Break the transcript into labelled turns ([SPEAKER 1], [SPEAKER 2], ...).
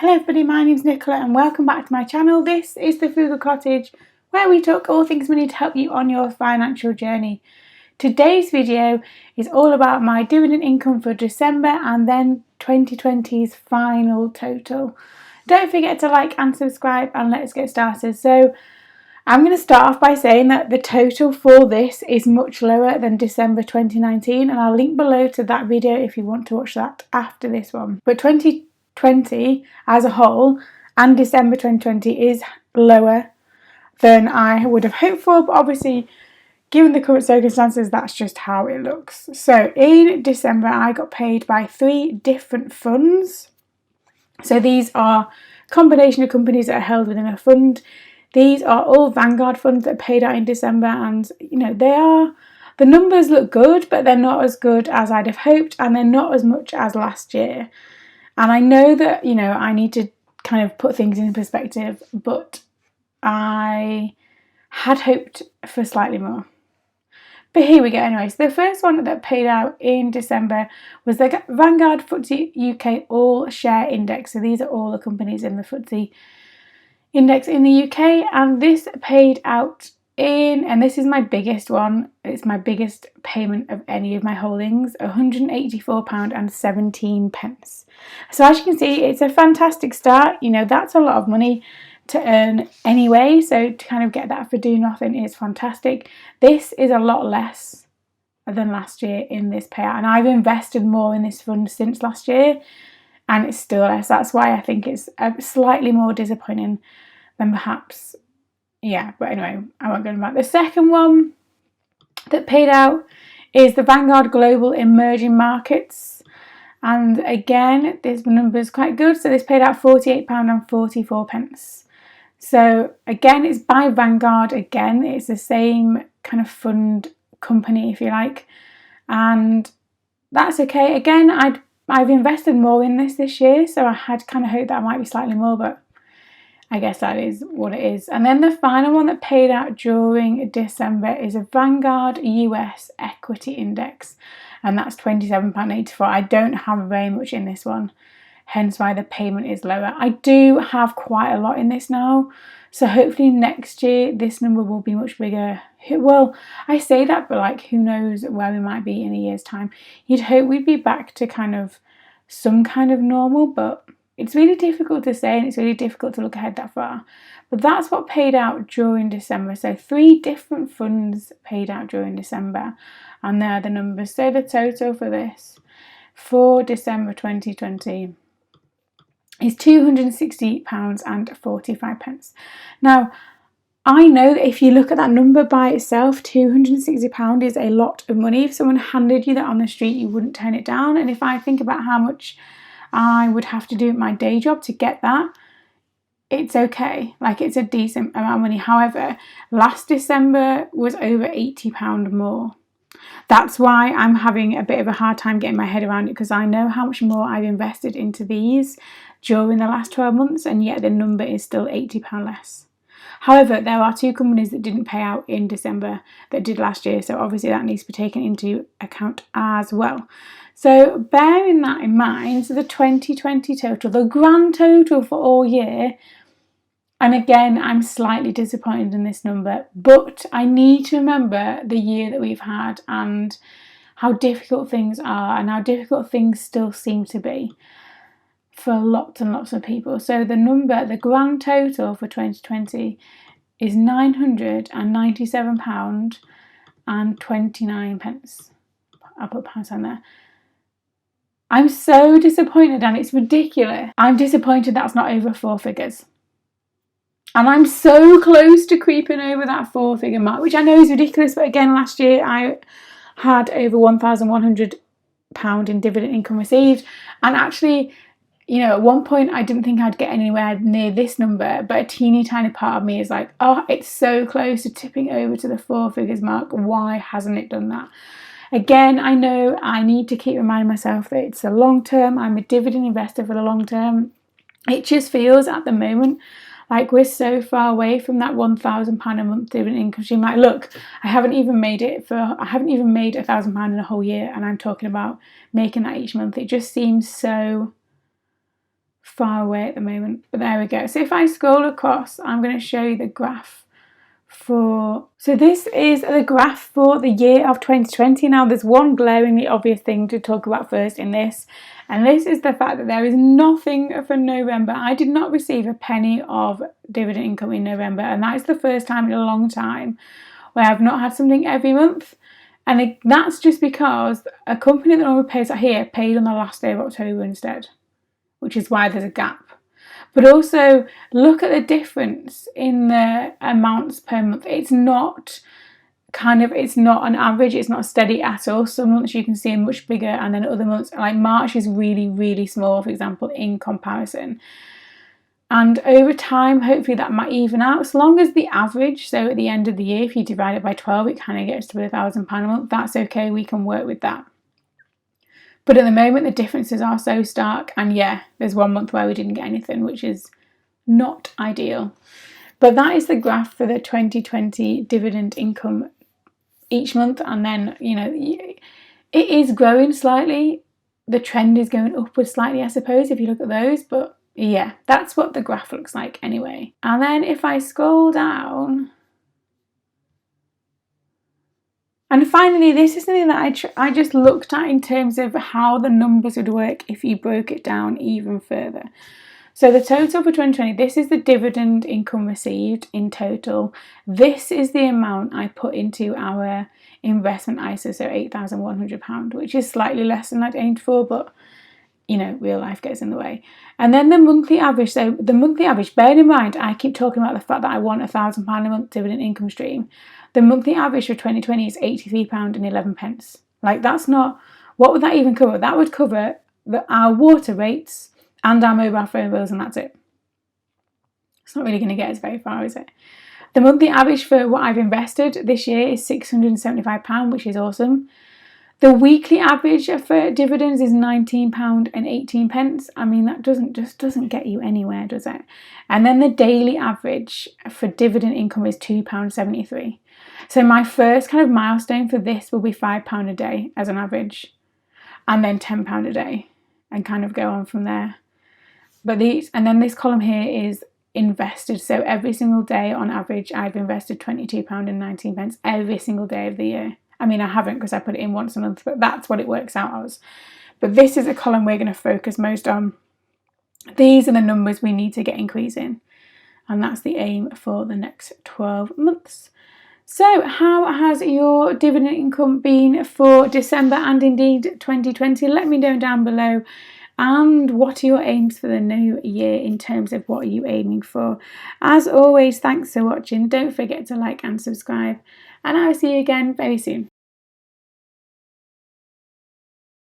[SPEAKER 1] Hello everybody, my name's Nicola and welcome back to my channel. This is the Frugal Cottage, where we talk all things money to help you on your financial journey. Today's video is all about my dividend income for December and then 2020's final total. Don't forget to like and subscribe and let's get started. So I'm going to start off by saying that the total for this is much lower than December 2019, and I'll link below to that video if you want to watch that after this one. But 2020 as a whole and December 2020 is lower than I would have hoped for, but obviously given the current circumstances that's just how it looks. So in December I got paid by 3 different funds. So these are a combination of companies that are held within a fund. These are all Vanguard funds that are paid out in December, and the numbers look good, but they're not as good as I'd have hoped, and they're not as much as last year. And I know that, I need to kind of put things in perspective, but I had hoped for slightly more. But here we go anyway. So the first one that paid out in December was the Vanguard FTSE UK All Share Index. So these are all the companies in the FTSE Index in the UK, and this paid out and this is my biggest one, it's my biggest payment of any of my holdings, £184.17. So as you can see, it's a fantastic start. That's a lot of money to earn anyway, so to kind of get that for doing nothing is fantastic. This is a lot less than last year in this payout, and I've invested more in this fund since last year and it's still less. That's why I think it's slightly more disappointing than perhaps, but anyway, I won't go into that. The second one that paid out is the Vanguard Global Emerging Markets, and again this number is quite good. So this paid out £48.44. So again, it's by Vanguard. Again, it's the same kind of fund company, if you like, and that's okay. Again, I've invested more in this year, so I had kind of hoped that I might be slightly more, but I guess that is what it is. And then the final one that paid out during December is a Vanguard US Equity Index, and that's £27.84. I don't have very much in this one, hence why the payment is lower. I do have quite a lot in this now, so hopefully next year this number will be much bigger. Well, I say that, but who knows where we might be in a year's time. You'd hope we'd be back to some kind of normal, but it's really difficult to say, and it's really difficult to look ahead that far. But that's what paid out during December. So 3 different funds paid out during December, and there are the numbers. So the total for this for December 2020 is £260.45. Now, I know that if you look at that number by itself, £260 is a lot of money. If someone handed you that on the street, you wouldn't turn it down. And if I think about how much I would have to do at my day job to get that, it's okay. It's a decent amount of money. However, last December was over £80 more. That's why I'm having a bit of a hard time getting my head around it, because I know how much more I've invested into these during the last 12 months, and yet the number is still £80 less. However, there are 2 companies that didn't pay out in December that did last year, so obviously that needs to be taken into account as well. So bearing that in mind, so the 2020 total, the grand total for all year, and again, I'm slightly disappointed in this number, but I need to remember the year that we've had and how difficult things are and how difficult things still seem to be for lots and lots of people. So the grand total for 2020 is £997.29. I'll put pounds on there. I'm so disappointed, and it's ridiculous. I'm disappointed that's not over 4 figures. And I'm so close to creeping over that 4-figure mark, which I know is ridiculous, but again, last year I had over £1,100 in dividend income received, and actually, at one point I didn't think I'd get anywhere near this number, but a teeny tiny part of me is like, oh, it's so close to tipping over to the 4 figures mark. Why hasn't it done that? Again, I know I need to keep reminding myself that it's a long term. I'm a dividend investor for the long term. It just feels at the moment like we're so far away from that £1,000 a month dividend income stream. Look, I haven't even made £1,000 in a whole year, and I'm talking about making that each month. It just seems so far away at the moment, but there we go. So if I scroll across, I'm going to show you the graph so this is the graph for the year of 2020. Now there's one glaringly obvious thing to talk about first in this, and this is the fact that there is nothing for November. I did not receive a penny of dividend income in November, and that is the first time in a long time where I've not had something every month. And that's just because a company that normally pays out here paid on the last day of October instead, which is why there's a gap. But also look at the difference in the amounts per month. It's not an average, it's not steady at all. Some months you can see much bigger, and then other months, like March, is really, really small, for example, in comparison. And over time, hopefully that might even out. As long as the average, so at the end of the year, if you divide it by 12, it kind of gets to £1,000 a month. That's okay, we can work with that. But at the moment, the differences are so stark. And yeah, there's 1 month where we didn't get anything, which is not ideal. But that is the graph for the 2020 dividend income each month. And then, it is growing slightly. The trend is going upwards slightly, I suppose, if you look at those. But yeah, that's what the graph looks like anyway. And then if I scroll down, and finally, this is something that I just looked at in terms of how the numbers would work if you broke it down even further. So the total for 2020, this is the dividend income received in total. This is the amount I put into our investment ISA, so £8,100, which is slightly less than I'd aimed for, but real life gets in the way. And then the monthly average. So the monthly average, bear in mind, I keep talking about the fact that I want £1,000 a month dividend income stream. The monthly average for 2020 is £83.11. Like, that's not, what would that even cover? That would cover our water rates and our mobile phone bills, and that's it. It's not really going to get us very far, is it? The monthly average for what I've invested this year is £675, which is awesome. The weekly average for dividends is £19.18. I mean, that doesn't get you anywhere, does it? And then the daily average for dividend income is £2.73. So my first kind of milestone for this will be £5 a day as an average, and then £10 a day, and kind of go on from there. And then this column here is invested. So every single day on average, I've invested £22.19 every single day of the year. I mean, I haven't because I put it in once a month, but that's what it works out as. But this is a column we're going to focus most on. These are the numbers we need to get increasing, and that's the aim for the next 12 months. So how has your dividend income been for December and indeed 2020? Let me know down below. And what are your aims for the new year in terms of what are you aiming for? As always, thanks for watching. Don't forget to like and subscribe, and I'll see you again very soon.